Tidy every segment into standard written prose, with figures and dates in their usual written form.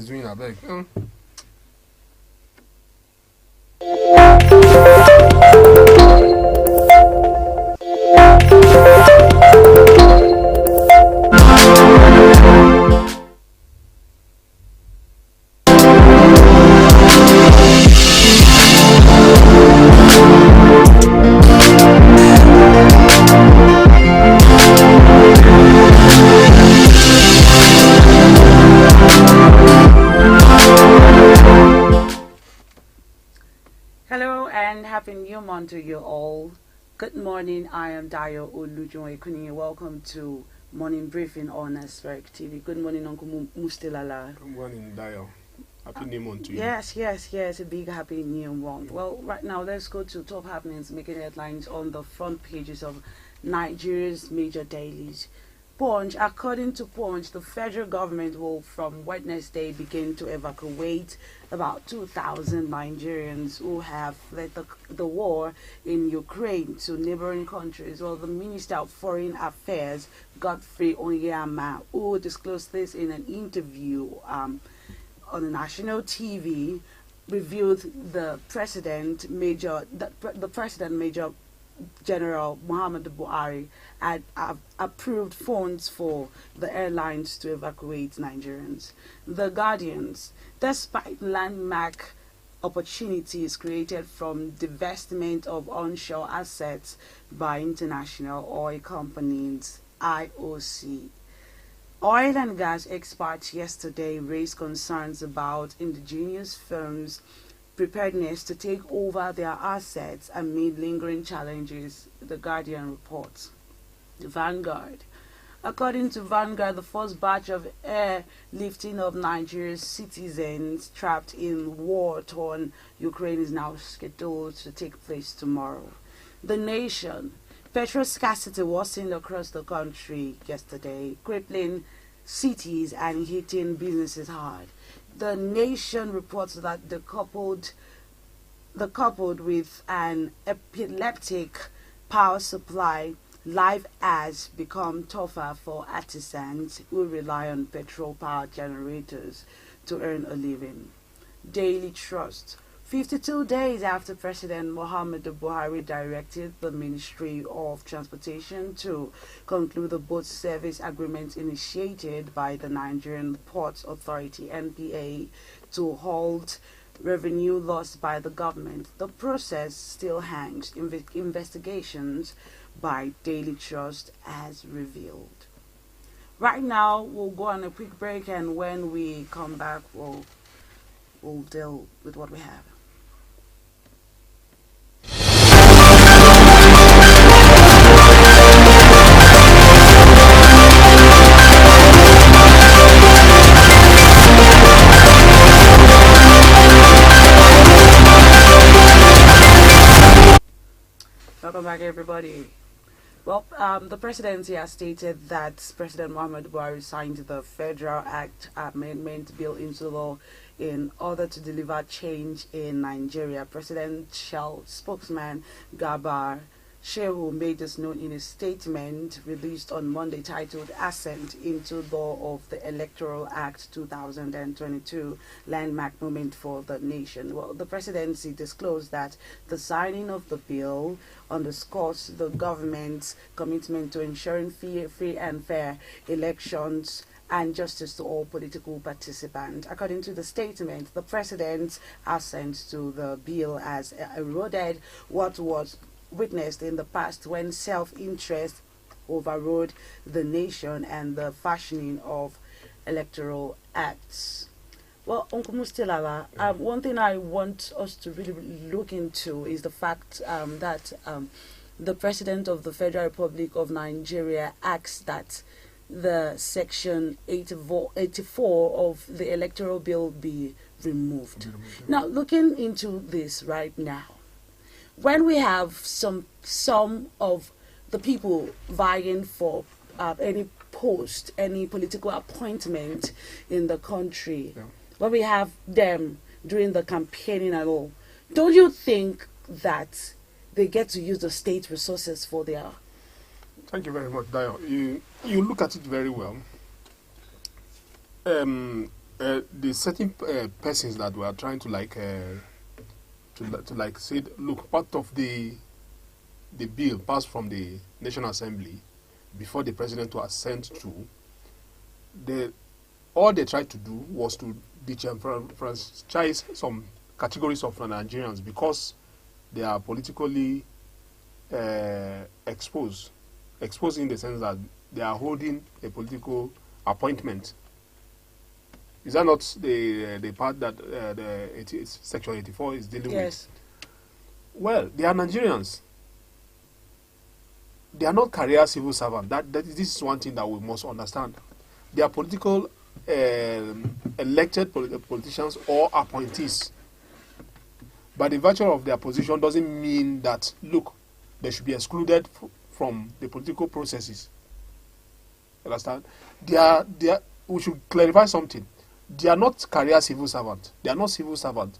doing a beg. Happy new month to you all. Good morning. I am Dayo Olujoyekuni. Welcome to morning briefing on Asperk TV. Good morning, Uncle Mustilala. Good morning, Dayo. Happy new month to you. Yes. A big happy new month. Well, right now let's go to top happenings making headlines on the front pages of Nigeria's major dailies. Punch. According to Punch, the federal government will from Wednesday begin to evacuate about 2,000 Nigerians who have fled the war in Ukraine to neighboring countries. Well, the Minister of Foreign Affairs, Godfrey Onyema, who disclosed this in an interview on national TV, revealed the President Major General Muhammadu Buhari had approved funds for the airlines to evacuate Nigerians. The Guardians, despite landmark opportunities created from divestment of onshore assets by international oil companies, IOC. Oil and gas experts yesterday raised concerns about indigenous firms' preparedness to take over their assets amid lingering challenges, The Guardian reports. Vanguard. According to Vanguard, the first batch of airlifting of Nigeria's citizens trapped in war-torn Ukraine is now scheduled to take place tomorrow. The Nation. Petrol scarcity worsened across the country yesterday, crippling cities and hitting businesses hard. The Nation reports that the coupled with an epileptic power supply, life has become tougher for artisans who rely on petrol power generators to earn a living. Daily Trust. 52 days after President Muhammadu Buhari directed the Ministry of Transportation to conclude the boat service agreement initiated by the Nigerian Ports Authority (NPA) to halt revenue lost by the government, the process still hangs. Investigations by Daily Trust has revealed. Right now, we'll go on a quick break, and when we come back, we'll deal with what we have. Welcome back, everybody. Well, the presidency has stated that President Muhammadu Buhari signed the Federal Act Amendment Bill into law in order to deliver change in Nigeria. Presidential spokesman Gabar Shehu made this known in a statement released on Monday titled Ascent into Law of the Electoral Act 2022, Landmark Moment for the Nation. Well, the presidency disclosed that the signing of the bill underscores the government's commitment to ensuring free and fair elections and justice to all political participants. According to the statement, the president's assent to the bill has eroded what was witnessed in the past when self-interest overrode the nation and the fashioning of electoral acts. Well, Uncle Mustilala, one thing I want us to really look into is the fact that the President of the Federal Republic of Nigeria asks that the Section 84 of the electoral bill be removed. Now, looking into this right now, when we have some of the people vying for any post, any political appointment in the country, when we have them during the campaigning and all, don't you think that they get to use the state resources for their... Thank you very much, Dayo. You look at it very well. The certain persons that were trying to like say, look, part of the bill passed from the National Assembly before the president was sent to, all they tried to do was to disenfranchise some categories of Nigerians because they are politically exposed in the sense that they are holding a political appointment. Is that not the part that Section 84 is dealing Yes. with? Well, they are Nigerians. They are not career civil servants. This is one thing that we must understand. They are political, elected politicians or appointees. By the virtue of their position doesn't mean that, look, they should be excluded from the political processes. Understand? We should clarify something. They are not career civil servants. They are not civil servants.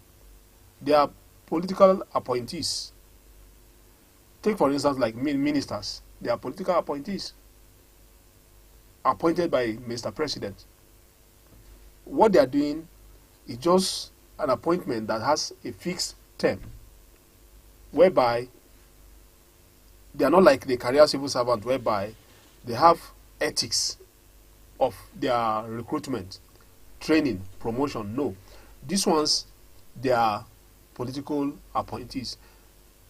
They are political appointees. Take, for instance, like ministers. They are political appointees appointed by Mr. President. What they are doing is just an appointment that has a fixed term, whereby they are not like the career civil servant, whereby they have ethics of their recruitment, training, promotion. No. These ones, they are political appointees.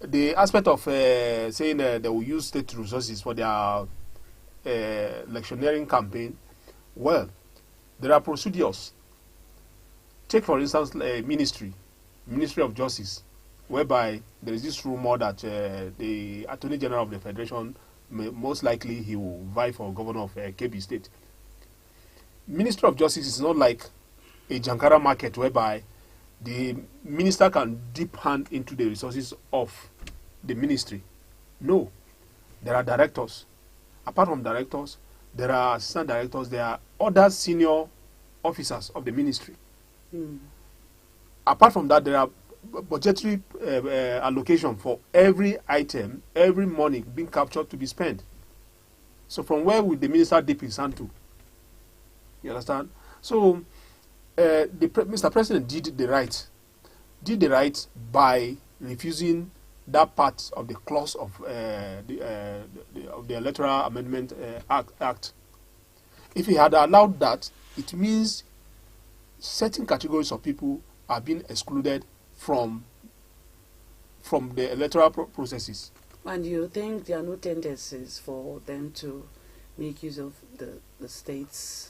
The aspect of saying they will use state resources for their electioneering campaign, well, there are procedures. Take, for instance, Ministry of Justice, whereby there is this rumor that the Attorney General of the Federation, most likely he will vie for governor of Kebbi State. Ministry of Justice is not like a Jankara market whereby the minister can dip hand into the resources of the ministry. No. There are directors. Apart from directors, there are assistant directors, there are other senior officers of the ministry. Apart from that, there are budgetary allocation for every item, every money being captured to be spent. So from where would the minister dip his hand to? You understand? So Mr. President did the right by refusing that part of the clause of the Electoral Amendment Act. If he had allowed that, it means certain categories of people are being excluded from the electoral processes. And you think there are no tendencies for them to make use of the state's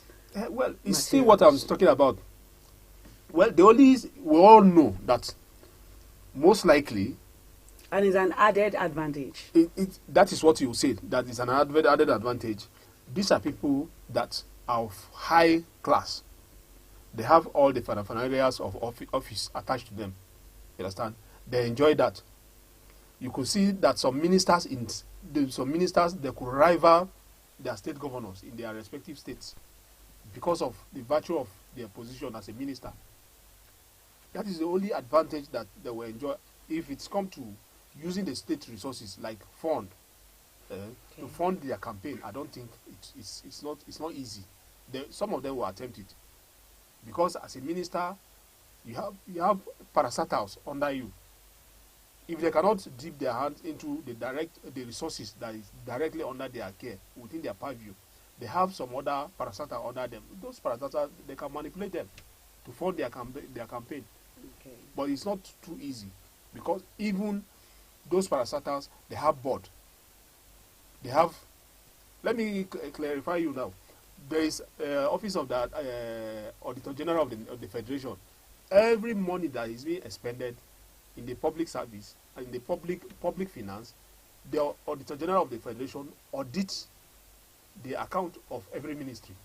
well, it's materials? still what I'm talking about. Well, we all know that most likely, and it's an added advantage. That is what you said, that is an added advantage. These are people that are of high class. They have all the areas of office attached to them. You understand? They enjoy that. You could see that some ministers they could rival their state governors in their respective states because of the virtue of their position as a minister. That is the only advantage that they will enjoy. If it's come to using the state resources like fund to fund their campaign, I don't think it's not easy. Some of them will attempt it because as a minister, you have parastatals under you. If they cannot dip their hands into the resources that is directly under their care within their purview, they have some other parastatals under them. Those parastatals, they can manipulate them to fund their campaign. Okay. But it's not too easy because even those parastatals, they have board. They have. Let me clarify you now. There is office of the Auditor General of the Federation. Every money that is being expended in the public service and in the public finance, the Auditor General of the Federation audits the account of every ministry.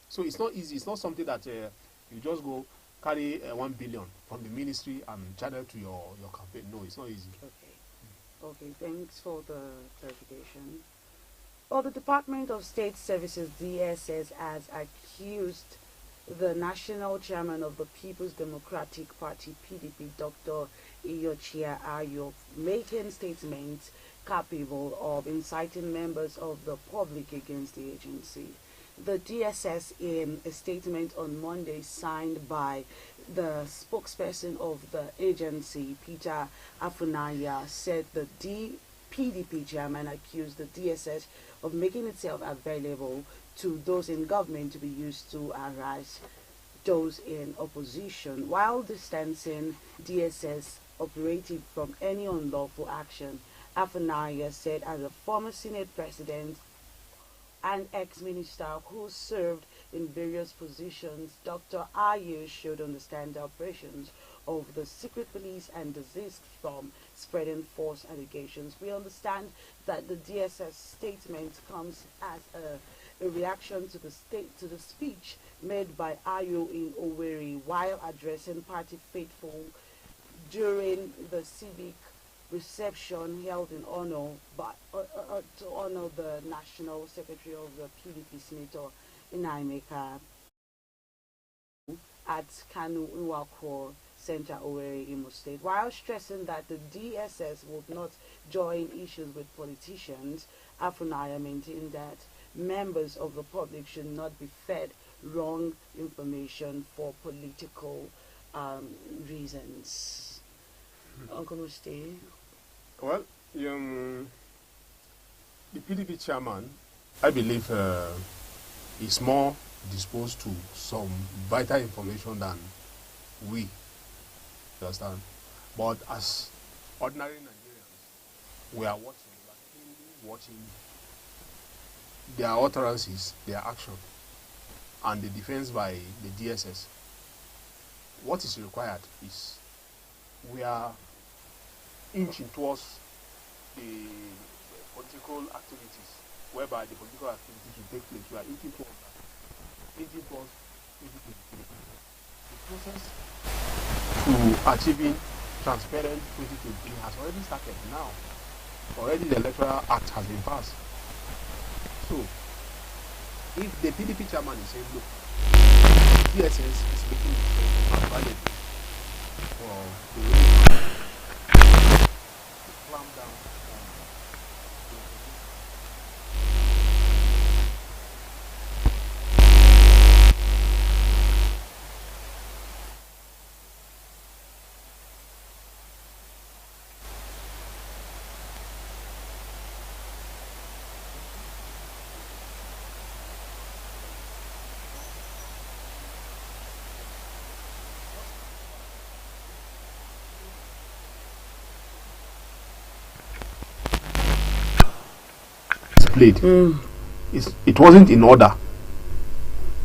So it's not easy. It's not something that you just go carry 1 billion from the ministry and channel to your campaign. No, it's not easy. Okay, thanks for the clarification. Well, the Department of State Services, DSS, has accused the National Chairman of the People's Democratic Party, PDP, Dr. Iyorchia Ayu, of making statements capable of inciting members of the public against the agency. The DSS, in a statement on Monday signed by the spokesperson of the agency, Peter Afunaya, said the PDP chairman accused the DSS of making itself available to those in government to be used to harass those in opposition, while distancing DSS operated from any unlawful action. Afunaya said, as a former Senate president and ex-minister who served in various positions, Dr. Ayu should understand the operations of the secret police and desist from spreading false allegations. We understand that the DSS statement comes as a reaction to the speech made by Ayu in Owerri while addressing party faithful during the civic reception held in honor to honor the National Secretary of the PDP, Senator Inaimeka, at Kanu Nwakwo Center, Owerri, Imo State. While stressing that the DSS would not join issues with politicians, Afunaya maintained that members of the public should not be fed wrong information for political reasons. Uncle Musti. Well, the PDP chairman, I believe, is more disposed to some vital information than we understand. But as ordinary Nigerians, we are watching their utterances, their action, and the defense by the DSS. What is required is we are inching towards the political activities, whereby the political activities will take place. We are inching towards that. Inching towards 2023. The process to achieving transparent 2023 has already started now. Already the Electoral Act has been passed. So, if the PDP chairman is saying, look, DSS is making it available for the to clamp down on the played. It wasn't in order,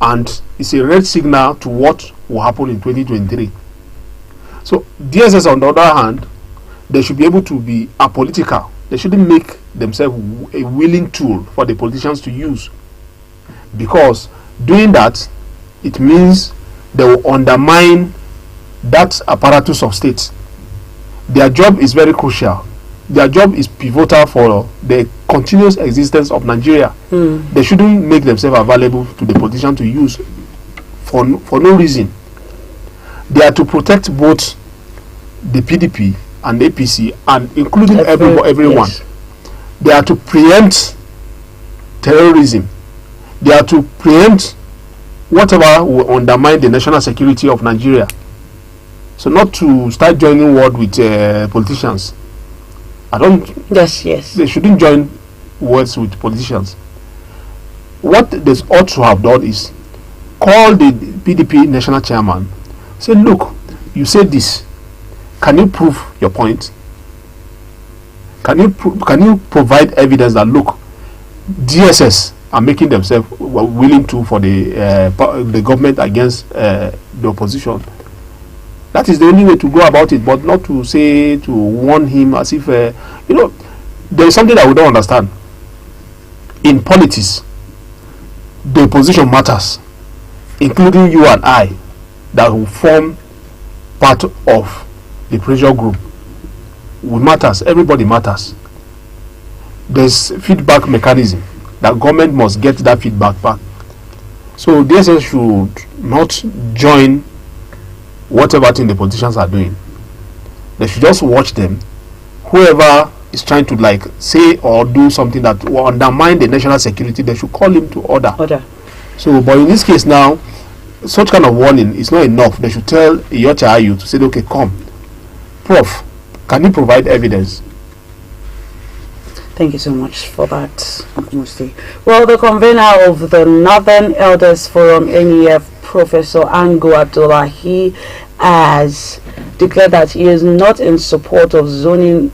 and it's a red signal to what will happen in 2023. So DSS, on the other hand, they should be able to be apolitical. They shouldn't make themselves a willing tool for the politicians to use, because doing that, it means they will undermine that apparatus of state. Their job is very crucial. Their job is pivotal for the continuous existence of Nigeria. They shouldn't make themselves available to the politician to use for no reason. They are to protect both the PDP and the APC, and including everyone. Yes. They are to preempt terrorism. They are to preempt whatever will undermine the national security of Nigeria. So not to start joining word with politicians. Yes. They shouldn't join words with politicians. What they ought to have done is call the PDP National Chairman. Say, look, you said this. Can you prove your point? Can you provide evidence that, look, DSS are making themselves willing to for the government against the opposition? That is the only way to go about it, but not to say, to warn him as if, there is something that we don't understand. In politics, the opposition matters, including you and I, that will form part of the pressure group. We matters, everybody matters. There's feedback mechanism that government must get that feedback back. So DSS should not join whatever thing the politicians are doing. They should just watch them. Whoever is trying to say or do something that will undermine the national security, they should call him to order. So, but in this case now, such kind of warning is not enough. They should tell Iyorchia Ayu to say, okay, come, Prof, can you provide evidence? Thank you so much for that, Musti. Well, the convener of the Northern Elders Forum, NEF, Professor Ango Abdullahi, has declared that he is not in support of zoning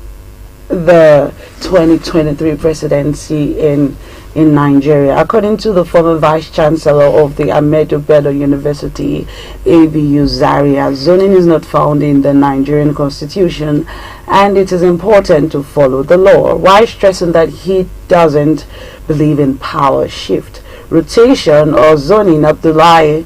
the 2023 presidency in Nigeria. According to the former Vice Chancellor of the Ahmadu Bello University, ABU Zaria, zoning is not found in the Nigerian constitution and it is important to follow the law, while stressing that he doesn't believe in power shift. Rotation or zoning, Abdullahi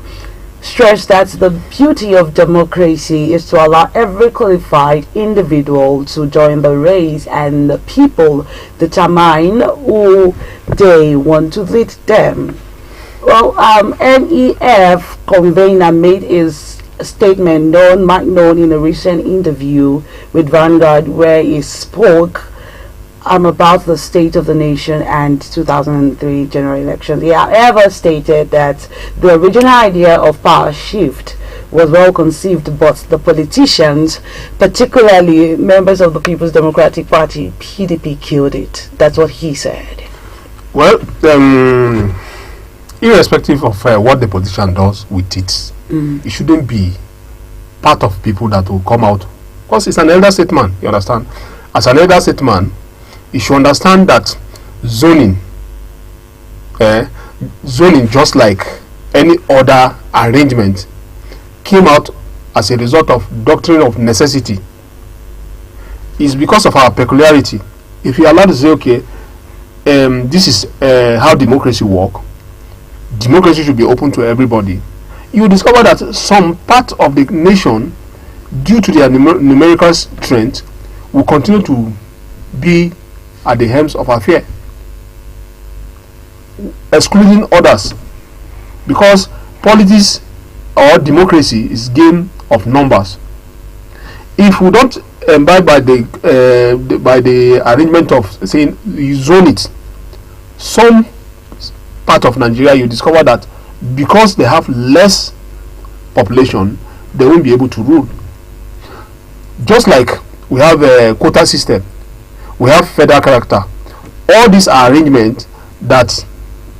stressed that the beauty of democracy is to allow every qualified individual to join the race and the people determine who they want to lead them. Well, NEF convener made his statement known in a recent interview with Vanguard, where he spoke about the state of the nation and 2003 general elections. He however stated that the original idea of power shift was well conceived, but the politicians, particularly members of the People's Democratic Party, PDP, killed it. That's what he said. Well, irrespective of what the politician does with it, it shouldn't be part of people that will come out, because it's an elder statesman, you understand? As an elder statesman, you should understand that zoning, just like any other arrangement, came out as a result of doctrine of necessity. It's because of our peculiarity. If you are allowed to say, okay, this is how democracy works, democracy should be open to everybody, you will discover that some part of the nation, due to their numerical strength, will continue to be at the helms of affair, excluding others, because politics or democracy is game of numbers. If we don't abide by the arrangement of saying you zone it, some part of Nigeria, you discover that because they have less population, they won't be able to rule. Just like we have a quota system, we have federal character. All these are arrangements that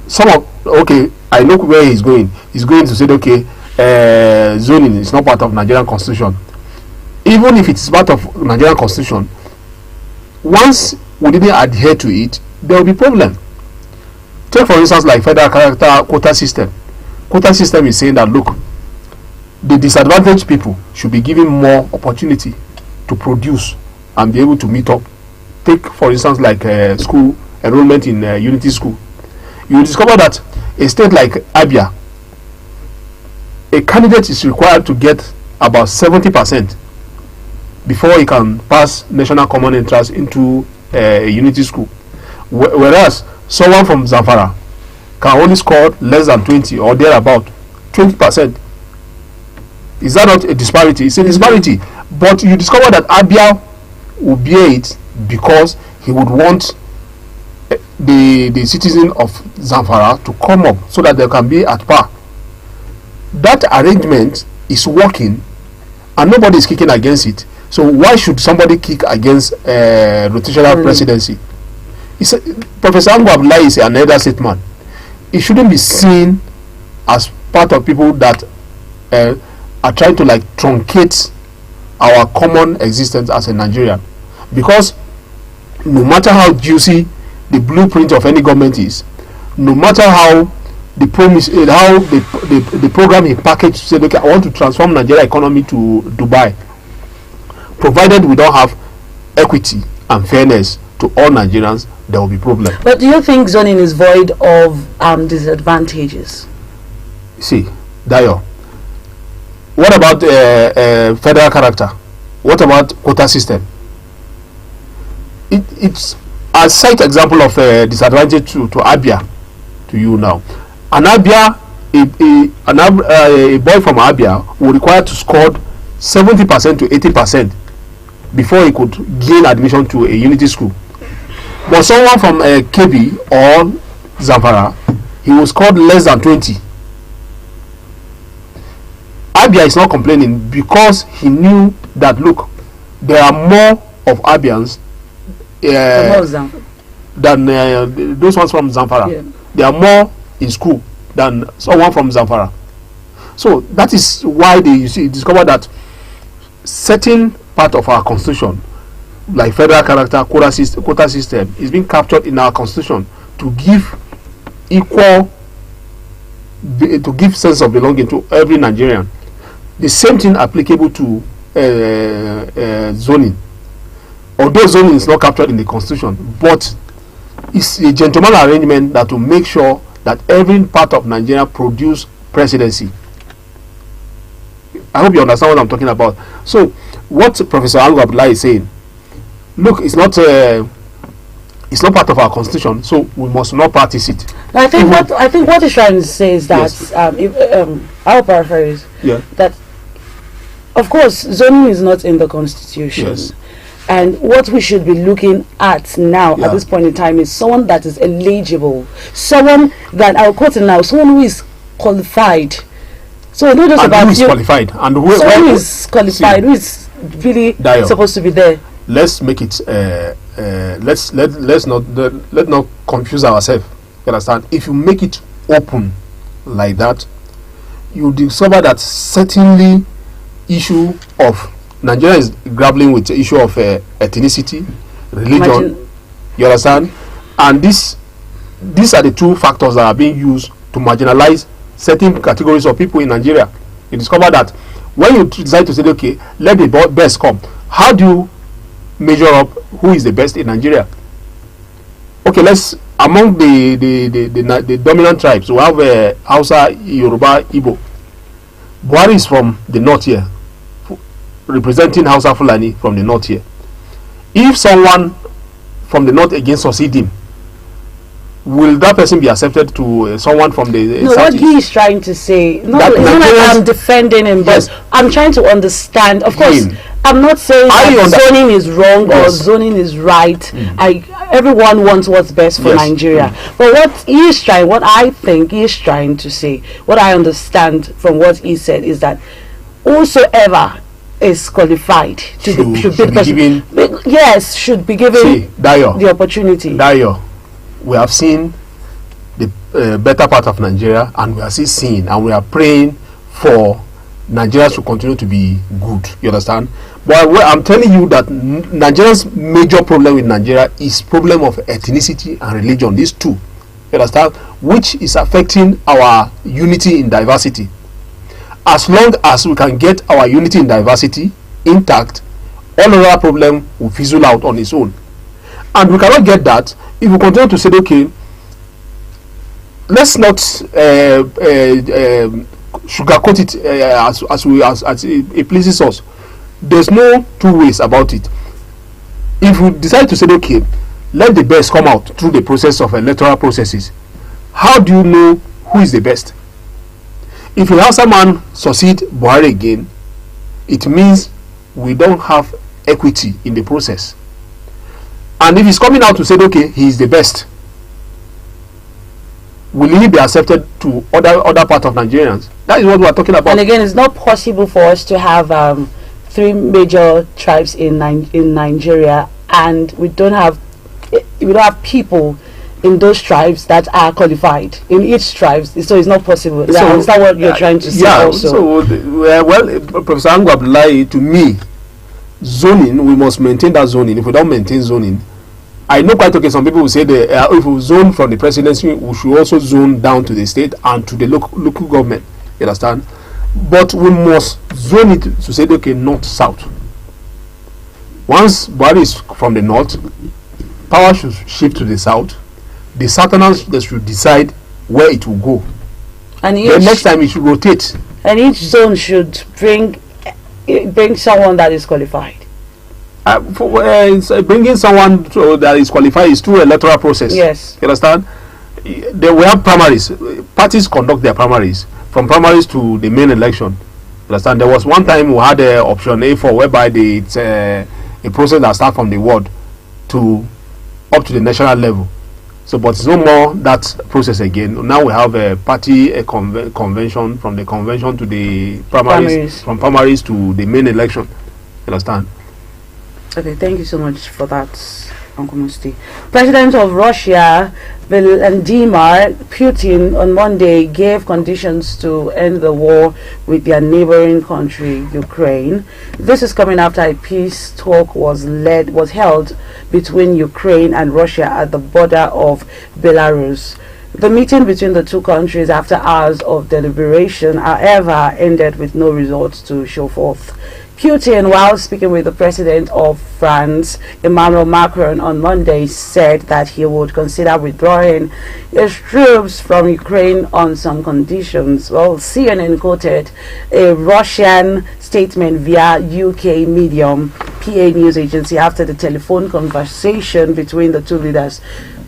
some of, okay, I know where he's going. He's going to say, okay, zoning is not part of Nigerian constitution. Even if it's part of Nigerian constitution, once we didn't adhere to it, there will be problem. Take for instance like federal character quota system. Quota system is saying that, look, the disadvantaged people should be given more opportunity to produce and be able to meet up. Take for instance like school enrollment in Unity School. You will discover that a state like Abia, a candidate is required to get about 70% before he can pass national common entrance into a Unity School, whereas someone from Zamfara can only score less than 20 or thereabout, 20%. Is that not a disparity? It's a disparity. But you discover that Abia will bear it because he would want the citizen of Zamfara to come up so that they can be at par. That arrangement is working and nobody is kicking against it. So why should somebody kick against rotational presidency? Professor Ango Abdullahi is an elder statesman. It shouldn't be seen as part of people that are trying to like truncate our common existence as a Nigerian, because no matter how juicy the blueprint of any government is, no matter how the promise, how the program he packaged said, okay, I want to transform Nigeria economy to Dubai, provided we don't have equity and fairness to all Nigerians, there will be problem. But do you think zoning is void of disadvantages? See, Dayo, what about federal character? What about quota system? It's a slight example of a disadvantage to Abia to you now. An Abia, a boy from Abia will require to score 70% to 80% before he could gain admission to a Unity School. But someone from Kebbi or Zamfara, he will score less than 20 Abia is not complaining because he knew that, look, there are more of Abians than those ones from Zamfara. Yeah. There are more in school than someone from Zamfara. So that is why they discover that certain part of our constitution, like federal character, quota system, is being captured in our constitution to give sense of belonging to every Nigerian. The same thing applicable to zoning. Although zoning is not captured in the constitution, but it's a gentleman arrangement that will make sure that every part of Nigeria produce presidency. I hope you understand what I'm talking about. So, what Professor Ayu Abdullahi is saying, look, it's not part of our constitution, so we must not practice it. I think what he's trying to say is that, yes. I'll paraphrase, that of course zoning is not in the constitution. Yes. And what we should be looking at now at this point in time is someone that is eligible, someone that, I'll quote it now, someone who is qualified. So it's not just and about who is qualified, and who is qualified, who is really supposed to be there. Let's make it. Let's not confuse ourselves. You understand? If you make it open like that, you discover that certainly issue of Nigeria is grappling with the issue of ethnicity, religion. You understand? And these are the two factors that are being used to marginalize certain categories of people in Nigeria. You discover that when you decide to say, okay, let the best come, how do you measure up who is the best in Nigeria? Okay, let's, among the dominant tribes, we have Hausa, Yoruba, Igbo. Buhari is from the north here, representing Hausa Fulani from the north here. If someone from the north again succeed him, will that person be accepted to someone from the no, what he is trying to say, it's not like I'm defending him, but I'm trying to understand. Of course, I'm not saying that zoning is wrong or zoning is right. Everyone wants what's best for Nigeria. But what I think he is trying to say, what I understand from what he said, is that whosoever is qualified should be given the opportunity. Dayo, we have seen the better part of Nigeria, and we are still seeing, and we are praying for Nigeria to continue to be good. You understand? But I'm telling you that Nigeria's major problem with Nigeria is problem of ethnicity and religion. These two, you understand, which is affecting our unity in diversity. As long as we can get our unity in diversity intact, all other problem will fizzle out on its own. And we cannot get that if we continue to say, okay, let's not sugarcoat it as it pleases us. There's no two ways about it. If we decide to say, okay, let the best come out through the process of electoral processes, how do you know who is the best? If you have someone succeed Buhari again, it means we don't have equity in the process. And if he's coming out to say, okay, he is the best, will he be accepted to other part of Nigerians? That is what we are talking about. And again, it's not possible for us to have 3 major tribes in Nigeria, and we don't have people in those tribes that are qualified in each tribe, so it's not possible. Is that what you're trying to say? Also? Professor Ayu Abdullahi, to me, zoning, we must maintain that zoning. If we don't maintain zoning, I know quite okay, some people will say that if we zone from the presidency, we should also zone down to the state and to the local government. You understand? But we must zone it to say, okay, north, south. Once Buhari is from the north, power should shift to the south. The southerners, they should decide where it will go. And the next time it should rotate. And each zone should bring someone that is qualified. Bringing someone that is qualified is through electoral process. Yes. You understand? We have primaries. Parties conduct their primaries. From primaries to the main election. You understand? There was one time we had option A4, whereby it's a process that starts from the ward to up to the national level. So, but it's no more that process again. Now we have a party convention, from the convention to the primaries, from primaries to the main election. You understand? Okay, thank you so much for that, Uncle Musti. President of Russia, Vladimir Putin, on Monday gave conditions to end the war with their neighboring country, Ukraine. This is coming after a peace talk was held between Ukraine and Russia at the border of Belarus. The meeting between the two countries, after hours of deliberation, however, ended with no results to show forth. Putin, while speaking with the president of France, Emmanuel Macron, on Monday, said that he would consider withdrawing his troops from Ukraine on some conditions. Well, CNN quoted a Russian statement via UK medium PA news agency after the telephone conversation between the two leaders.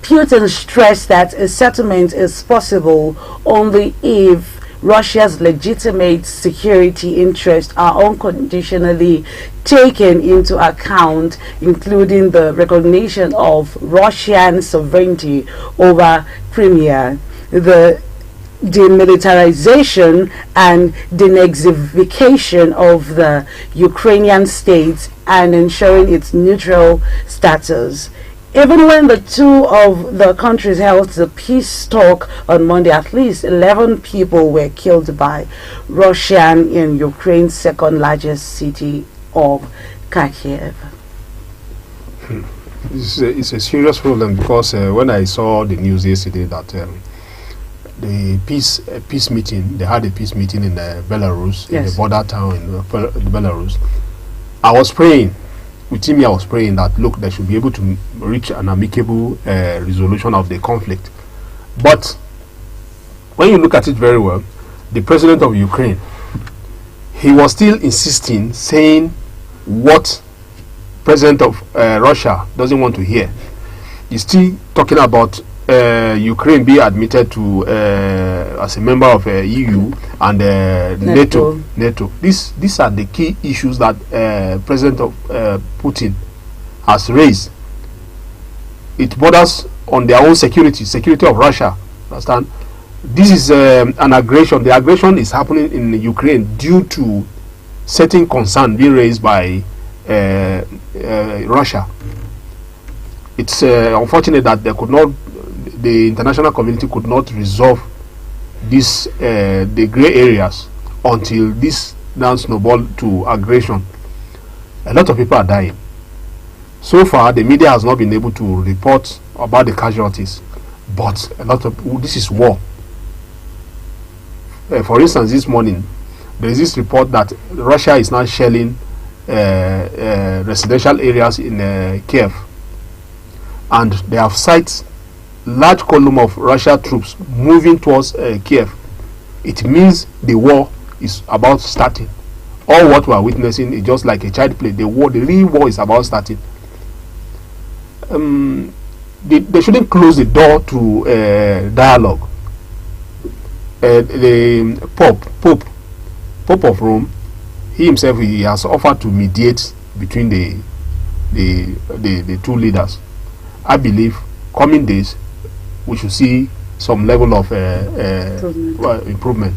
Putin stressed that a settlement is possible only if Russia's legitimate security interests are unconditionally taken into account, including the recognition of Russian sovereignty over Crimea, the demilitarization and denazification of the Ukrainian state, and ensuring its neutral status. Even when the two of the countries held the peace talk on Monday, at least 11 people were killed by Russian in Ukraine's second largest city of Kharkiv. It's a serious problem, because when I saw the news yesterday that the peace meeting, they had a peace meeting in Belarus, in the border town in Belarus, I was praying. Within me, I was praying that, look, they should be able to reach an amicable resolution of the conflict. But when you look at it very well, the president of Ukraine, he was still insisting, saying what president of Russia doesn't want to hear. He's still talking about Ukraine being admitted to as a member of EU and NATO. These are the key issues that President of Putin has raised. It borders on their own security of Russia. Understand? This is an aggression. The aggression is happening in Ukraine due to certain concern being raised by Russia. It's unfortunate that the international community could not resolve this the gray areas until this now snowballed to aggression. A lot of people are dying. So far, the media has not been able to report about the casualties, but this is war. For instance, this morning there is this report that Russia is now shelling residential areas in Kiev, and they have sighted large column of Russian troops moving towards Kiev. It means the war is about starting. All what we are witnessing is just like a child play. The real war is about starting. They shouldn't close the door to dialogue. The Pope of Rome, he himself, he has offered to mediate between the two leaders. I believe coming days we should see some level of improvement.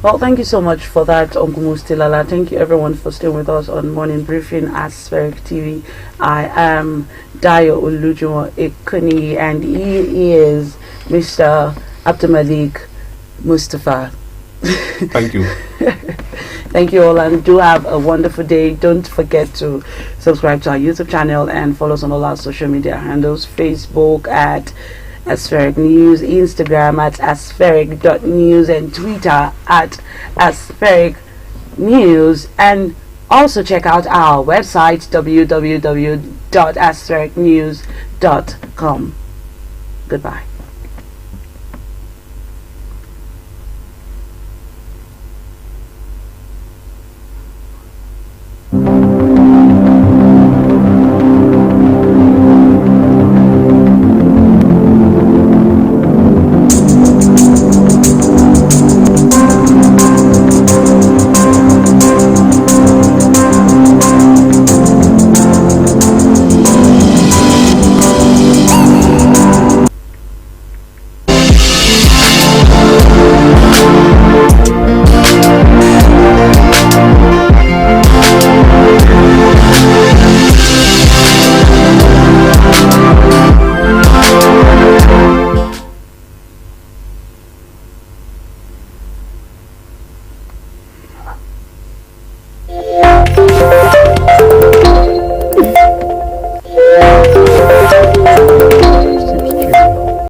Well, thank you so much for that, Uncle Mustilala. Thank you everyone for staying with us on Morning Briefing at Spheric TV. I am Dayo Olujumo Ekuni, and he is Mr. Abdulmalik Mustafa. Thank you. Thank you all, and do have a wonderful day. Don't forget to subscribe to our YouTube channel and follow us on all our social media handles: Facebook at Aspheric News, Instagram at aspheric.news, and Twitter at Aspheric News. And also check out our website www.asphericnews.com. Goodbye.